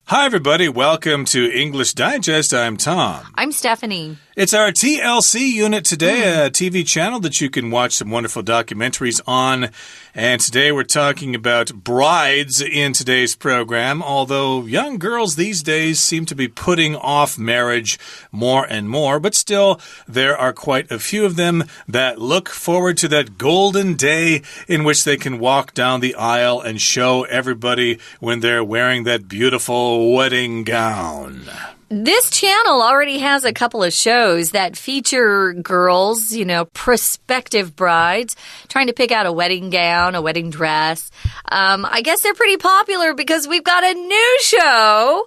Hi, everybody. Welcome to English Digest. I'm Tom. I'm Stephanie. It's our TLC unit today, a TV channel that you can watch some wonderful documentaries on. And today we're talking about brides in today's program, although young girls these days seem to be putting off marriage more and more. But still, there are quite a few of them that look forward to that golden day in which they can walk down the aisle and show everybody when they're wearing that beautiful wedding gown. This channel already has a couple of shows that feature girls, prospective brides, trying to pick out a wedding gown, a wedding dress. I guess they're pretty popular because we've got a new show.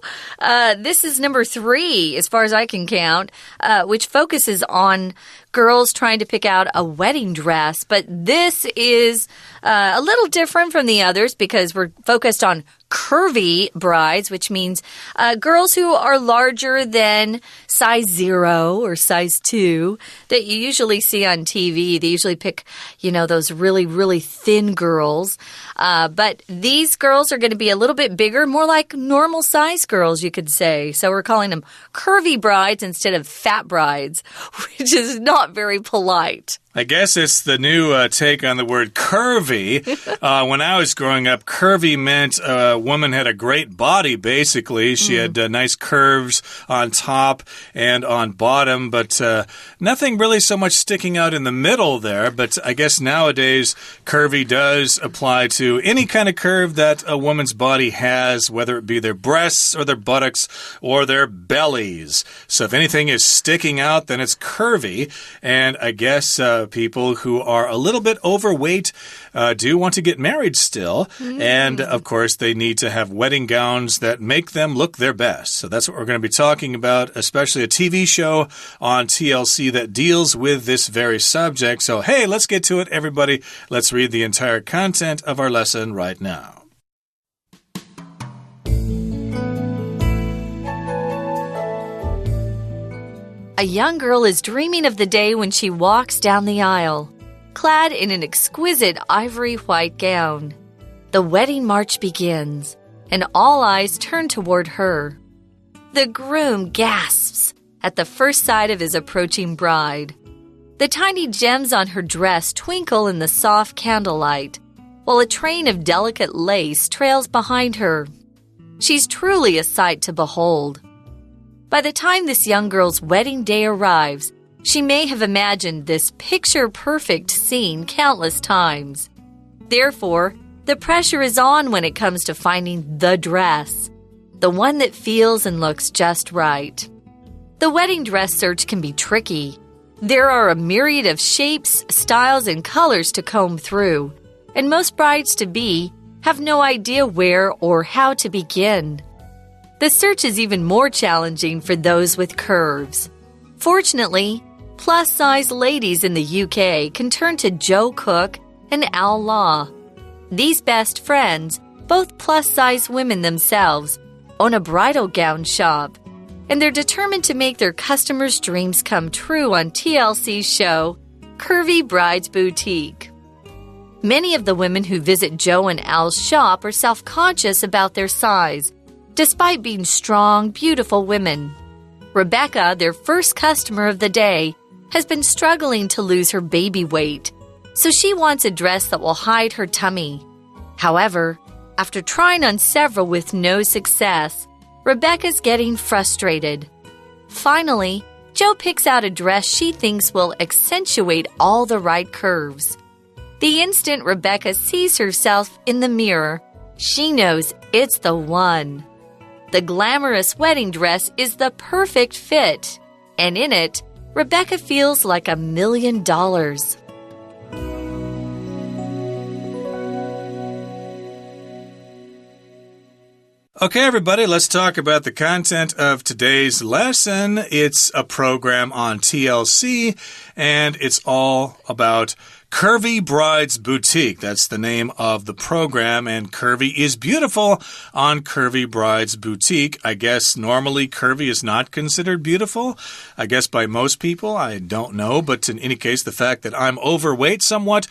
This is number 3, as far as I can count, which focuses on girls trying to pick out a wedding dress. But this is a little different from the others because we're focused on curvy brides, which means girls who are larger than size 0 or size 2 that you usually see on TV. They usually pick, those really, really thin girls. But these girls are going to be a little bit bigger, more like normal size girls, you could say. So we're calling them curvy brides instead of fat brides, which is not very polite. I guess it's the new take on the word curvy. When I was growing up, curvy meant a woman had a great body, basically. She had nice curves on top and on bottom, but nothing really so much sticking out in the middle there. But I guess nowadays, curvy does apply to any kind of curve that a woman's body has, whether it be their breasts or their buttocks or their bellies. So if anything is sticking out, then it's curvy. And I guess people who are a little bit overweight do want to get married still. And, of course, they need to have wedding gowns that make them look their best. So that's what we're going to be talking about, especially a TV show on TLC that deals with this very subject. So, hey, let's get to it, everybody. Let's read the entire content of our lesson right now. A young girl is dreaming of the day when she walks down the aisle, clad in an exquisite ivory white gown. The wedding march begins, and all eyes turn toward her. The groom gasps at the first sight of his approaching bride. The tiny gems on her dress twinkle in the soft candlelight, while a train of delicate lace trails behind her. She's truly a sight to behold. By the time this young girl's wedding day arrives, she may have imagined this picture-perfect scene countless times. Therefore, the pressure is on when it comes to finding the dress, the one that feels and looks just right. The wedding dress search can be tricky. There are a myriad of shapes, styles, and colors to comb through, and most brides-to-be have no idea where or how to begin. The search is even more challenging for those with curves. Fortunately, plus-size ladies in the UK can turn to Joe Cook and Al Law. These best friends, both plus-size women themselves, own a bridal gown shop, and they're determined to make their customers' dreams come true on TLC's show, Curvy Brides Boutique. Many of the women who visit Joe and Al's shop are self-conscious about their size, despite being strong, beautiful women. Rebecca, their first customer of the day, has been struggling to lose her baby weight, so she wants a dress that will hide her tummy. However, after trying on several with no success, Rebecca's getting frustrated. Finally, Jo picks out a dress she thinks will accentuate all the right curves. The instant Rebecca sees herself in the mirror, she knows it's the one. The glamorous wedding dress is the perfect fit, and in it, Rebecca feels like $1 million. Okay, everybody, let's talk about the content of today's lesson. It's a program on TLC, and it's all about Curvy Brides Boutique. That's the name of the program, and curvy is beautiful on Curvy Brides Boutique. I guess normally curvy is not considered beautiful. I guess by most people, I don't know, but in any case, the fact that I'm overweight somewhat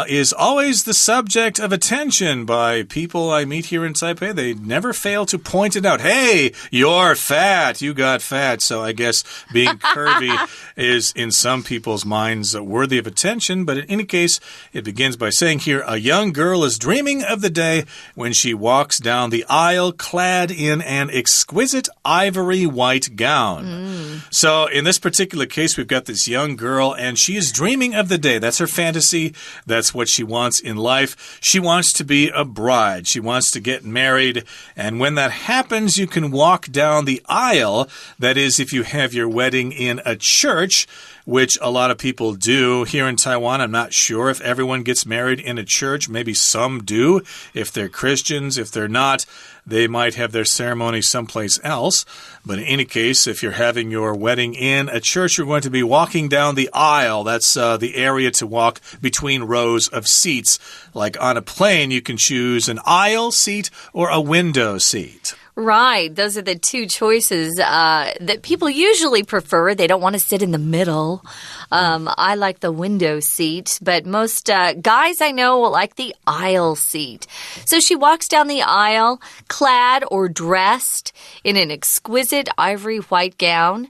is always the subject of attention by people I meet here in Taipei. They never fail to point it out. Hey, you're fat. You got fat. So I guess being curvy is in some people's minds worthy of attention. But in any case, it begins by saying here, a young girl is dreaming of the day when she walks down the aisle clad in an exquisite ivory white gown. So in this particular case, we've got this young girl and she is dreaming of the day. That's her fantasy. That's what she wants in life. She wants to be a bride. She wants to get married. And when that happens, you can walk down the aisle. That is, if you have your wedding in a church, which a lot of people do here in Taiwan. I'm not sure if everyone gets married in a church. Maybe some do, if they're Christians. If they're not, they might have their ceremony someplace else. But in any case, if you're having your wedding in a church, you're going to be walking down the aisle. That's the area to walk between rows of seats. Like on a plane, you can choose an aisle seat or a window seat. Right. Those are the two choices that people usually prefer. They don't want to sit in the middle. I like the window seat, but most guys I know will like the aisle seat. So she walks down the aisle clad or dressed in an exquisite ivory white gown.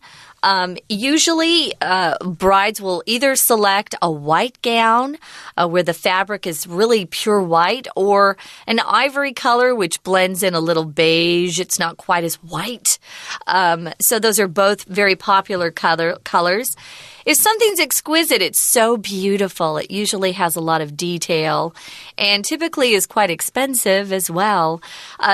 Usually, brides will either select a white gown where the fabric is really pure white, or an ivory color which blends in a little beige. It's not quite as white. So those are both very popular colors. If something's exquisite, it's so beautiful. It usually has a lot of detail and typically is quite expensive as well.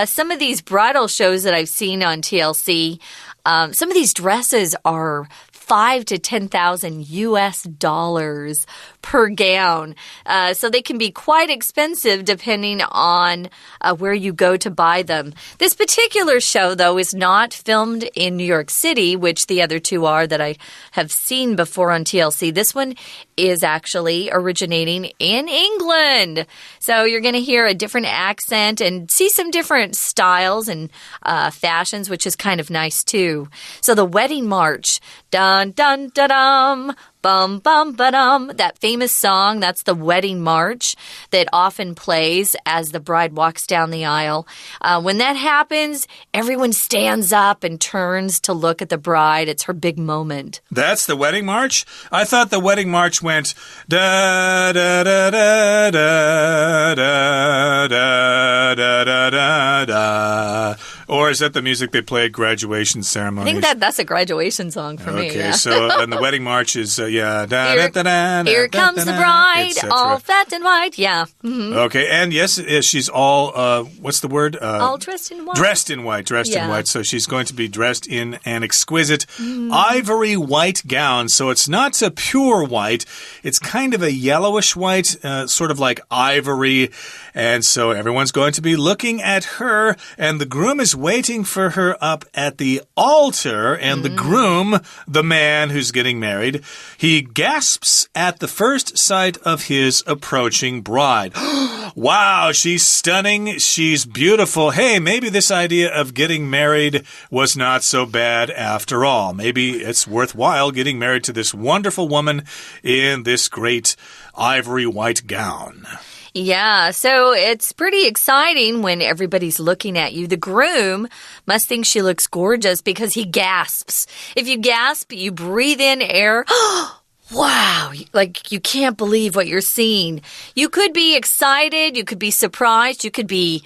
Some of these bridal shows that I've seen on TLC, some of these dresses are $5,000 to $10,000 per gown. So they can be quite expensive depending on where you go to buy them. This particular show, though, is not filmed in New York City, which the other two are that I have seen before on TLC. This one is actually originating in England. So you're going to hear a different accent and see some different styles and fashions, which is kind of nice, too. So the wedding march, dun, dun, da, dum. Bum, bum, ba-dum. That famous song, that's the wedding march that often plays as the bride walks down the aisle. When that happens, everyone stands up and turns to look at the bride. It's her big moment. That's the wedding march? I thought the wedding march went da da da da da da da da da da da. Or is that the music they play at graduation ceremonies? I think that's a graduation song for me. Okay, yeah. So and the wedding march is, yeah. Here comes the bride, all fat and white. Yeah. Okay, and yes, she's all, what's the word? All dressed in white. Dressed in white, in white. So she's going to be dressed in an exquisite ivory white gown. So it's not a pure white. It's kind of a yellowish white, sort of like ivory. And so everyone's going to be looking at her, and the groom is waiting for her up at the altar. And the groom, the man who's getting married, he gasps at the first sight of his approaching bride. Wow, she's stunning. She's beautiful. Hey, maybe this idea of getting married was not so bad after all. Maybe it's worthwhile getting married to this wonderful woman in this great ivory white gown. Yeah, so it's pretty exciting when everybody's looking at you. The groom must think she looks gorgeous because he gasps. If you gasp, you breathe in air. Wow, like you can't believe what you're seeing. You could be excited, you could be surprised, you could be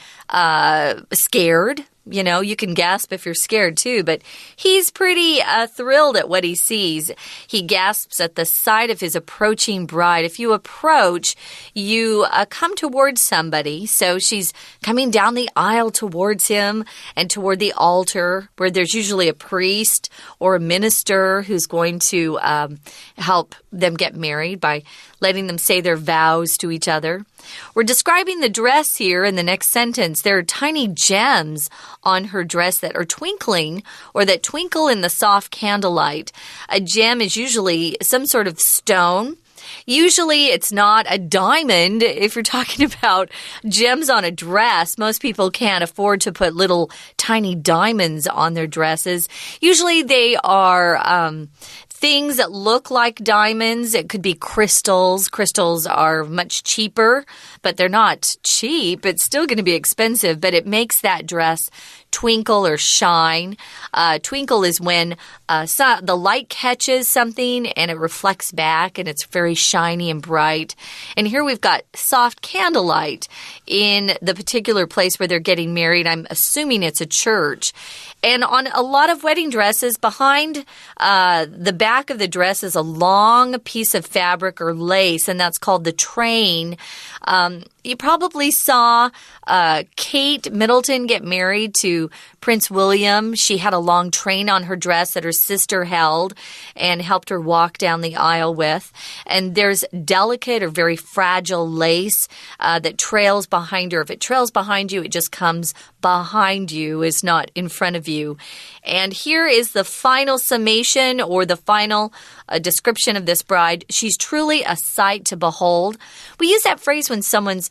scared. You know, you can gasp if you're scared too, but he's pretty thrilled at what he sees. He gasps at the sight of his approaching bride. If you approach, you come towards somebody. So she's coming down the aisle towards him and toward the altar where there's usually a priest or a minister who's going to help them get married by letting them say their vows to each other. We're describing the dress here in the next sentence. There are tiny gems on her dress that are twinkling or that twinkle in the soft candlelight. A gem is usually some sort of stone. Usually it's not a diamond. If you're talking about gems on a dress, most people can't afford to put little tiny diamonds on their dresses. Usually they are things that look like diamonds. It could be crystals. Crystals are much cheaper, but they're not cheap. It's still going to be expensive, but it makes that dress twinkle or shine. Twinkle is when the light catches something and it reflects back and it's very shiny and bright. And here we've got soft candlelight in the particular place where they're getting married. I'm assuming it's a church. And on a lot of wedding dresses, behind the back of the dress is a long piece of fabric or lace, and that's called the train. You probably saw Kate Middleton get married to Prince William. She had a long train on her dress that her sister held and helped her walk down the aisle with. And there's delicate or very fragile lace that trails behind her. If it trails behind you, it just comes behind you. It's not in front of you. And here is the final summation or the final description of this bride. She's truly a sight to behold. We use that phrase when someone's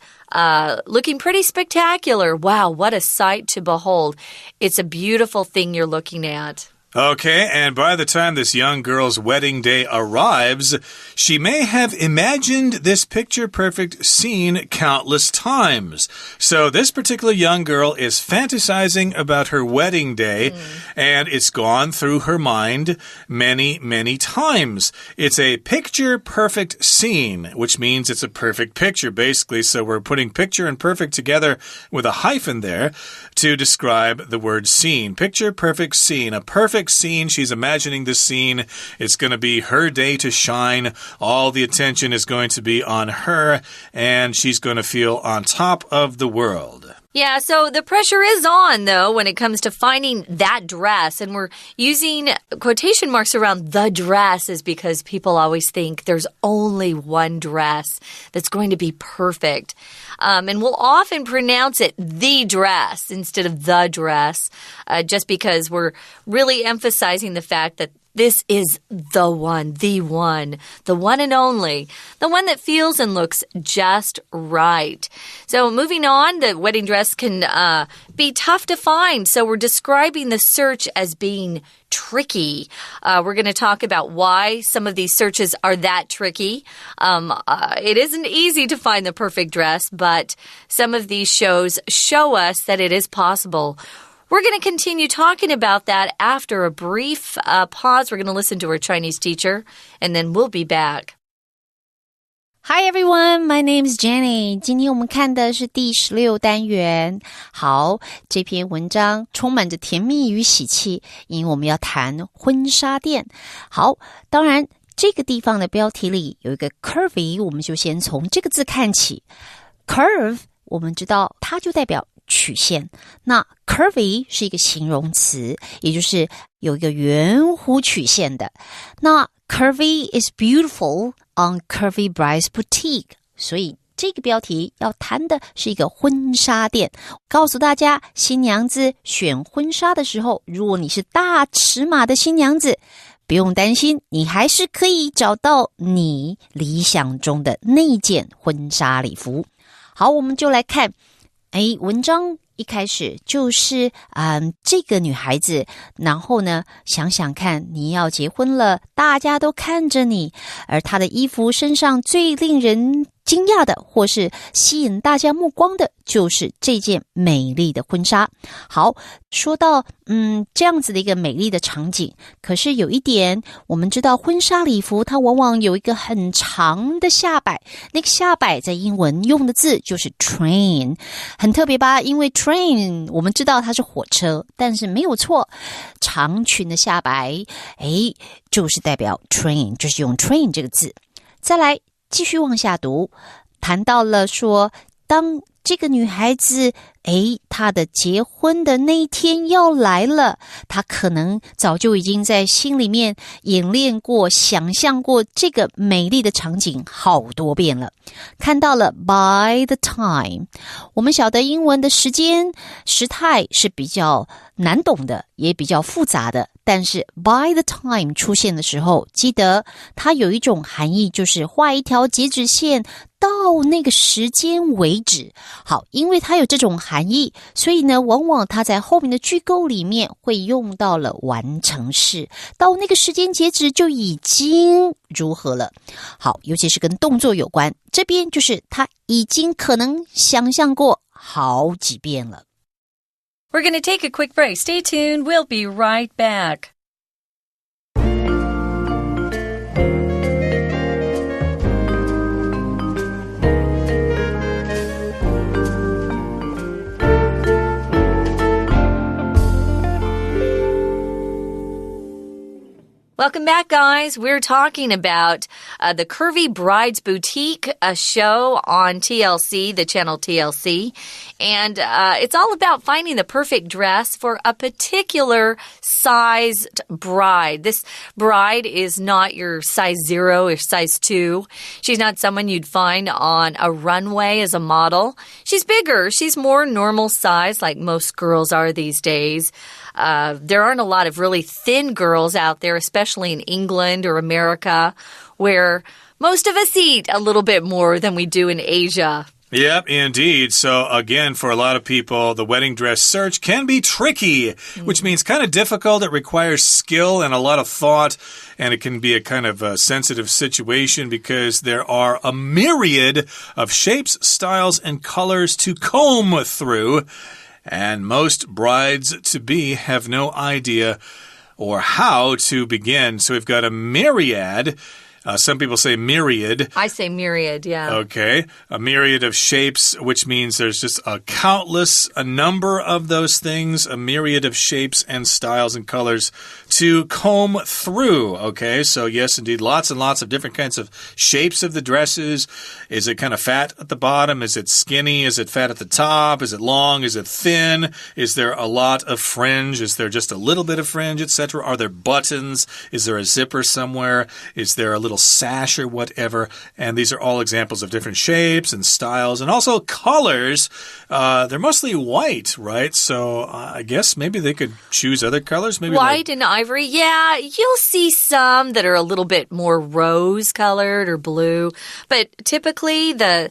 looking pretty spectacular. Wow, what a sight to behold. It's a beautiful thing you're looking at. Okay, and by the time this young girl's wedding day arrives, she may have imagined this picture-perfect scene countless times. So this particular young girl is fantasizing about her wedding day, and it's gone through her mind many, many times. It's a picture-perfect scene, which means it's a perfect picture, basically. So we're putting picture and perfect together with a hyphen there to describe the word scene. Picture-perfect scene, a perfect scene. She's imagining this scene. It's going to be her day to shine. All the attention is going to be on her, and she's going to feel on top of the world. Yeah, so the pressure is on, though, when it comes to finding that dress. And we're using quotation marks around the dress is because people always think there's only one dress that's going to be perfect. And we'll often pronounce it the dress instead of the dress, just because we're really emphasizing the fact that this is the one and only, the one that feels and looks just right. So moving on, the wedding dress can be tough to find. So we're describing the search as being tricky. We're going to talk about why some of these searches are that tricky. It isn't easy to find the perfect dress, but some of these shows show us that it is possible. We're going to continue talking about that after a brief pause. We're going to listen to our Chinese teacher, and then we'll be back. Hi everyone, my name is Jenny. 今天我们看的是第16单元。好，这篇文章充满着甜蜜与喜气，因为我们要谈婚纱店。好，当然这个地方的标题里有一个 curvy， 我们就先从这个字看起。Curve， 我们知道它就代表曲线，那 curvy 是一个形容词，也就是有一个圆弧曲线的。那 curvy is beautiful on Curvy Brides Boutique， 所以这个标题要谈的是一个婚纱店，告诉大家新娘子选婚纱的时候，如果你是大尺码的新娘子，不用担心，你还是可以找到你理想中的那件婚纱礼服。好，我们就来看文章一开始就是这个女孩子，然后呢想想看，你要结婚了，大家都看着你，而她的衣服身上最令人惊讶的或是吸引大家目光的就是这件美丽的婚纱。好，说到这样子的一个美丽的场景，可是有一点我们知道婚纱礼服它往往有一个很长的下摆，那个下摆在英文用的字就是 train， 很特别吧，因为 train 我们知道它是火车，但是没有错，长裙的下摆就是代表 train， 就是用 train 这个字。再来继续往下读，谈到了说当这个女孩子她的结婚的那一天要来了，她可能早就已经在心里面演练过想象过这个美丽的场景好多遍了。看到了 by the time， 我们晓得英文的时间时态是比较难懂的，也比较复杂的，但是 by the time 出现的时候，记得它有一种含义，就是画一条截止线到那个时间为止。好，因为它有这种含义，所以呢，往往它在后面的句构里面会用到了完成式，到那个时间截止就已经如何了。好，尤其是跟动作有关，这边就是他已经可能想象过好几遍了。We're going to take a quick break. Stay tuned. We'll be right back. Welcome back, guys. We're talking about the Curvy Brides Boutique, a show on TLC, the channel TLC. And it's all about finding the perfect dress for a particular sized bride. This bride is not your size 0 or size 2. She's not someone you'd find on a runway as a model. She's bigger. She's more normal size, like most girls are these days. There aren't a lot of really thin girls out there, especially in England or America, where most of us eat a little bit more than we do in Asia. Yep, indeed. So again, for a lot of people, the wedding dress search can be tricky, which means kind of difficult. It requires skill and a lot of thought, and it can be a kind of a sensitive situation because there are a myriad of shapes, styles, and colors to comb through. And most brides-to-be have no idea or how to begin. So we've got a myriad. Some people say myriad. I say myriad, yeah. Okay. A myriad of shapes, which means there's just a number of those things, a myriad of shapes and styles and colors to comb through. Okay. So yes, indeed, lots and lots of different kinds of shapes of the dresses. Is it kind of fat at the bottom? Is it skinny? Is it fat at the top? Is it long? Is it thin? Is there a lot of fringe? Is there just a little bit of fringe, etc.? Are there buttons? Is there a zipper somewhere? Is there a little sash or whatever? And these are all examples of different shapes and styles and also colors. They're mostly white, right? So I guess maybe they could choose other colors. Maybe white and ivory. Yeah, you'll see some that are a little bit more rose-colored or blue. But typically the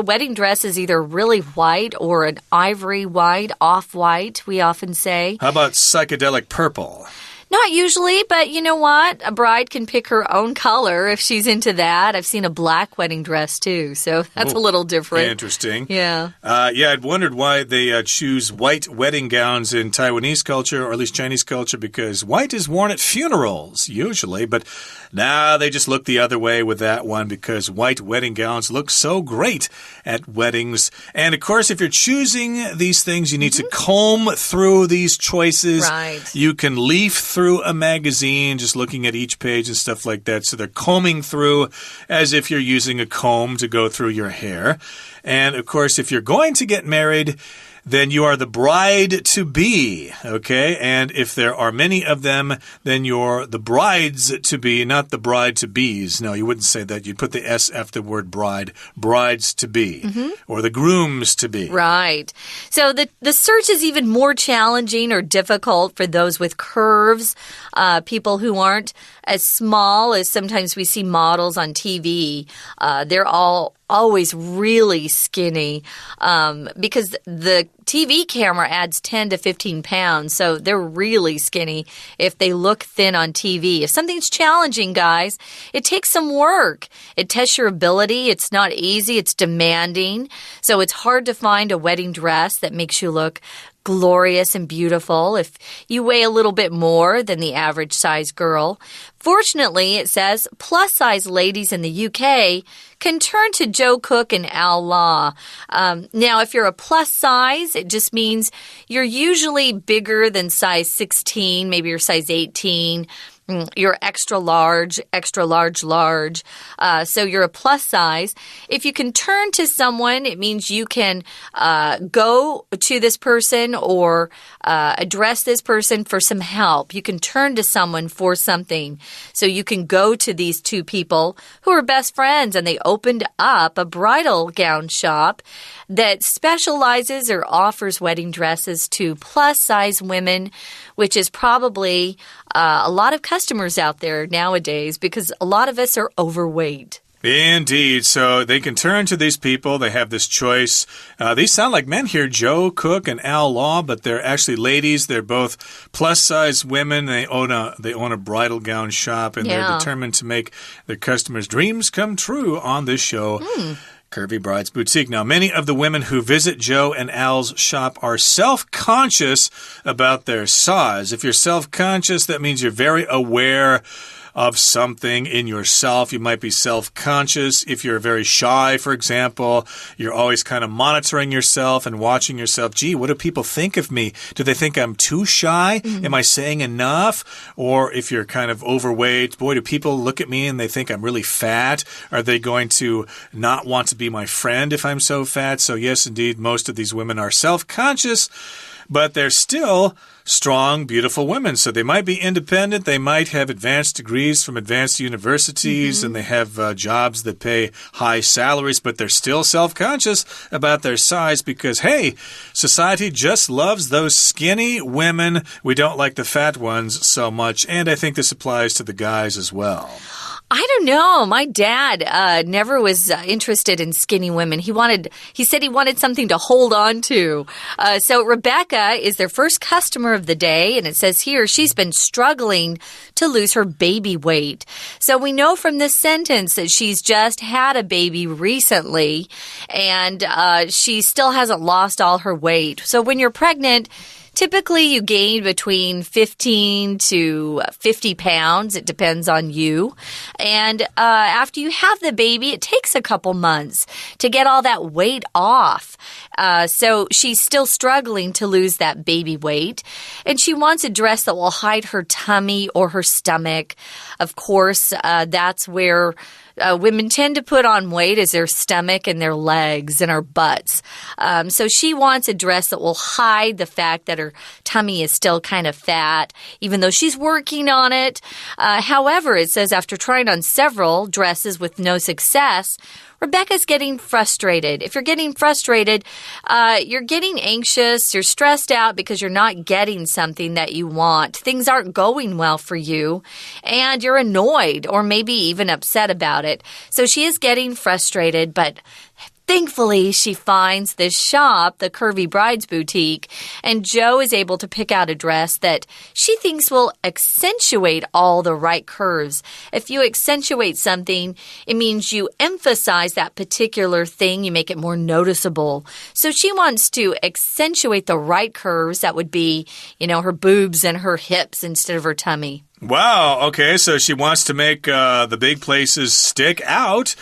wedding dress is either really white or an ivory white, off-white, we often say. How about psychedelic purple? Not usually, but you know what? A bride can pick her own color if she's into that. I've seen a black wedding dress too, so that's a little different. Interesting. Yeah. I'd wondered why they choose white wedding gowns in Taiwanese culture, or at least Chinese culture, because white is worn at funerals, usually, but now they just look the other way with that one because white wedding gowns look so great at weddings. And of course, if you're choosing these things, you need to comb through these choices. Right. You can leaf through a magazine, just looking at each page and stuff like that. So they're combing through as if you're using a comb to go through your hair. And of course, if you're going to get married, then you are the bride-to-be, okay? And if there are many of them, then you're the brides-to-be, not the bride-to-bees. No, you wouldn't say that. You'd put the S after the word bride, brides-to-be, or the grooms-to-be. Right. So the search is even more challenging or difficult for those with curves, people who aren't as small as sometimes we see models on TV. They're always really skinny because the TV camera adds 10 to 15 pounds, so they're really skinny if they look thin on TV. If something's challenging, guys, it takes some work. It tests your ability. It's not easy. It's demanding. So it's hard to find a wedding dress that makes you look glorious and beautiful if you weigh a little bit more than the average size girl. Fortunately, it says plus-size ladies in the UK can turn to Joe Cook and Al Law. Now, if you're a plus size, it just means you're usually bigger than size 16, maybe you're size 18. You're extra large, large. So you're a plus size. If you can turn to someone, it means you can go to this person or address this person for some help. You can turn to someone for something. So you can go to these two people who are best friends, and they opened up a bridal gown shop that specializes or offers wedding dresses to plus-size women, which is probably a lot of customers out there nowadays because a lot of us are overweight. Indeed. So they can turn to these people. They have this choice. These sound like men here, Joe Cook and Al Law, but they're actually ladies. They're both plus-size women. They own a bridal gown shop, and they're determined to make their customers' dreams come true on this show. Curvy Brides Boutique. Now, many of the women who visit Joe and Al's shop are self-conscious about their size. If you're self-conscious, that means you're very aware of something in yourself. You might be self-conscious. If you're very shy, for example, you're always kind of monitoring yourself and watching yourself. Gee, what do people think of me? Do they think I'm too shy? Am I saying enough? Or if you're kind of overweight, boy, do people look at me and they think I'm really fat? Are they going to not want to be my friend if I'm so fat? So yes, indeed, most of these women are self-conscious, but they're still strong, beautiful women. So they might be independent. They might have advanced degrees from advanced universities, and they have jobs that pay high salaries, but they're still self-conscious about their size because, hey, society just loves those skinny women. We don't like the fat ones so much, and I think this applies to the guys as well. I don't know. My dad never was interested in skinny women. He said he wanted something to hold on to. So Rebecca is their first customer of the day, and it says here she's been struggling to lose her baby weight. So we know from this sentence that she's just had a baby recently, and she still hasn't lost all her weight. So when you're pregnant, typically, you gain between 15 to 50 pounds. It depends on you. And after you have the baby, it takes a couple months to get all that weight off. So she's still struggling to lose that baby weight. And she wants a dress that will hide her tummy or her stomach. Of course, that's where women tend to put on weight is their stomach and their legs and our butts. So she wants a dress that will hide the fact that her tummy is still kind of fat, even though she's working on it. However, it says after trying on several dresses with no success, Rebecca's getting frustrated. If you're getting frustrated, you're getting anxious, you're stressed out because you're not getting something that you want. Things aren't going well for you, and you're annoyed or maybe even upset about it. So she is getting frustrated, but thankfully, she finds this shop, the Curvy Brides Boutique, and Joe is able to pick out a dress that she thinks will accentuate all the right curves. If you accentuate something, it means you emphasize that particular thing. You make it more noticeable. So she wants to accentuate the right curves. That would be, her boobs and her hips instead of her tummy. Wow, okay, so she wants to make the big places stick out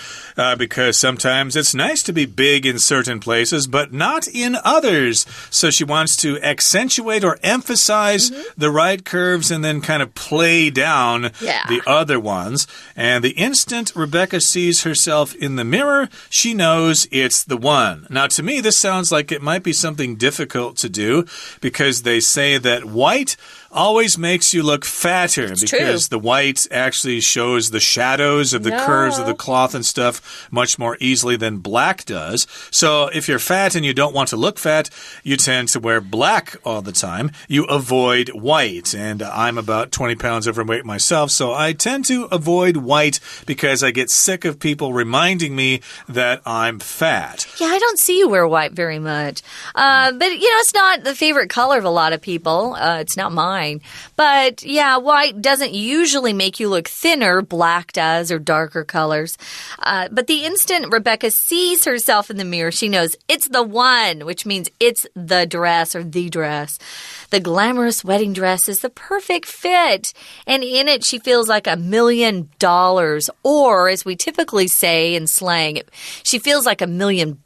because sometimes it's nice to be big in certain places, but not in others. So she wants to accentuate or emphasize the right curves and then kind of play down the other ones. And the instant Rebecca sees herself in the mirror, she knows it's the one. Now, to me, this sounds like it might be something difficult to do because they say that white always makes you look fatter because the white actually shows the shadows of the curves of the cloth and stuff much more easily than black does. So if you're fat and you don't want to look fat, you tend to wear black all the time. You avoid white. And I'm about 20 pounds overweight myself, so I tend to avoid white because I get sick of people reminding me that I'm fat. Yeah, I don't see you wear white very much. But, it's not the favorite color of a lot of people. It's not mine. But yeah, white doesn't usually make you look thinner. Black does, or darker colors. But the instant Rebecca sees herself in the mirror, she knows it's the one, which means it's the dress or the dress. The glamorous wedding dress is the perfect fit. And in it, she feels like $1 million. Or, as we typically say in slang, she feels like $1 million.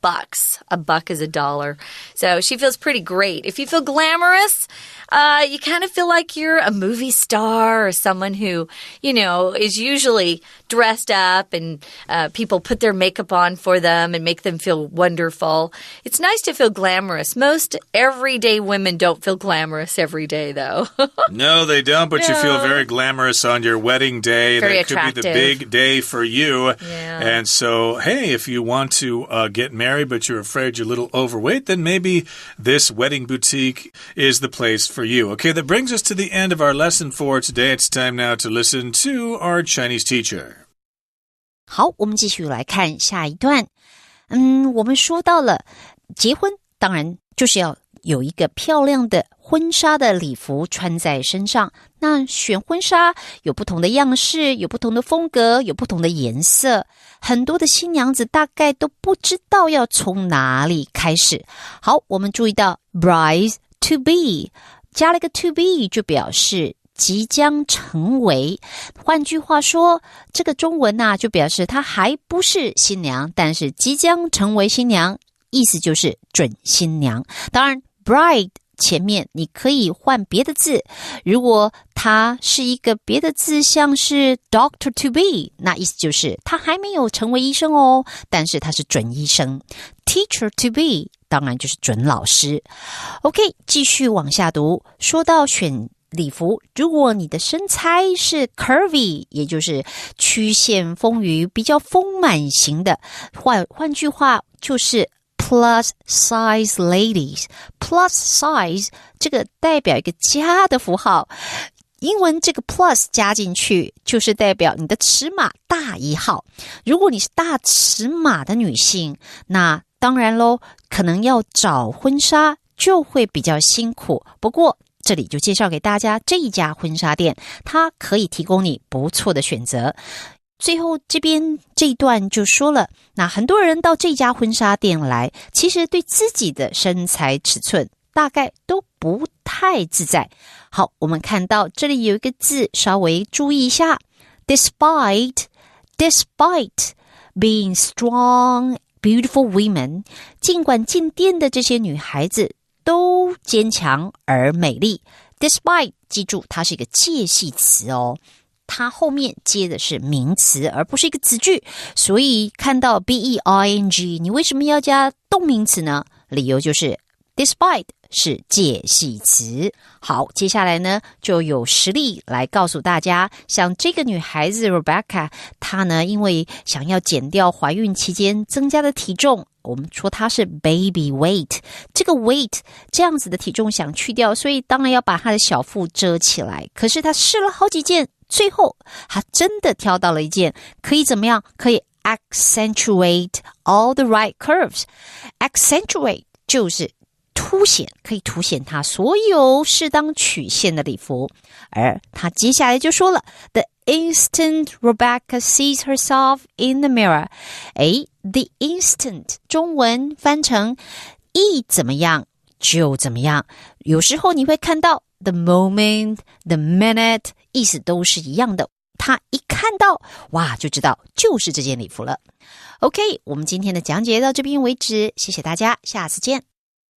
A buck is $1. So she feels pretty great. If you feel glamorous, you kind of feel like you're a movie star star or someone who, is usually dressed up and people put their makeup on for them and make them feel wonderful. It's nice to feel glamorous. Most everyday women don't feel glamorous every day, though. No, they don't, but you feel very glamorous on your wedding day. Very that attractive. Could be the big day for you. Yeah. And so, hey, if you want to get married, but you're afraid you're a little overweight, then maybe this wedding boutique is the place for you. Okay, that brings us to the end of our lesson for today. It's time now to listen to our Chinese teacher. 好，我们继续来看下一段。我们说到了结婚，当然就是要有一个漂亮的婚纱的礼服穿在身上。那选婚纱有不同的样式，有不同的风格，有不同的颜色。很多的新娘子大概都不知道要从哪里开始。好，我们注意到 brides to be 加了一个 to be 就表示即将成为，换句话说，这个中文就表示她还不是新娘，但是即将成为新娘，意思就是准新娘。当然 bride 前面你可以换别的字，如果它是一个别的字，像是 doctor to be， 那意思就是他还没有成为医生哦，但是他是准医生。 teacher to be 当然就是准老师。 OK， 继续往下读，说到选礼服，如果你的身材是 curvy， 也就是曲线丰腴比较丰满型的，换句话就是 plus size ladies。 plus size 这个代表一个加的符号，英文这个 plus 加进去就是代表你的尺码大一号。如果你是大尺码的女性，那当然咯，可能要找婚纱就会比较辛苦。不过这里就介绍给大家这一家婚纱店，它可以提供你不错的选择。最后这边这一段就说了，那很多人到这家婚纱店来，其实对自己的身材尺寸大概都不太自在。好，我们看到这里有一个字稍微注意一下， despite being strong beautiful women， 尽管进店的这些女孩子都坚强而美丽。 despite 记住它是一个介系词哦，它后面接的是名词而不是一个子句，所以看到 bing 你为什么要加动名词呢？理由就是 despite 是介系词。好，接下来呢就有实例来告诉大家，像这个女孩子 Rebecca， 她呢因为想要减掉怀孕期间增加的体重，我们说她是 baby weight， 这个 weight 这样子的体重想去掉，所以当然要把她的小腹遮起来。可是她试了好几件，最后她真的挑到了一件可以怎么样？可以 accentuate all the right curves。 accentuate 就是凸显，可以凸显她所有适当曲线的礼服。而她接下来就说了 The instant Rebecca sees herself in the mirror， The instant 中文翻成一怎么样就怎么样，有时候你会看到 the moment the minute 意思都是一样的，她一看到哇就知道就是这件礼服了。 OK， 我们今天的讲解到这边为止，谢谢大家，下次见。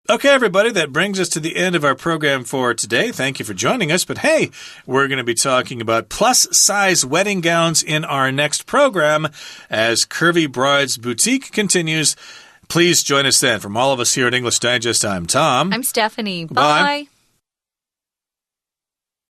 Okay, everybody, that brings us to the end of our program for today. Thank you for joining us. But hey, we're going to be talking about plus-size wedding gowns in our next program as Curvy Brides Boutique continues. Please join us then. From all of us here at English Digest, I'm Tom. I'm Stephanie. Bye. Bye.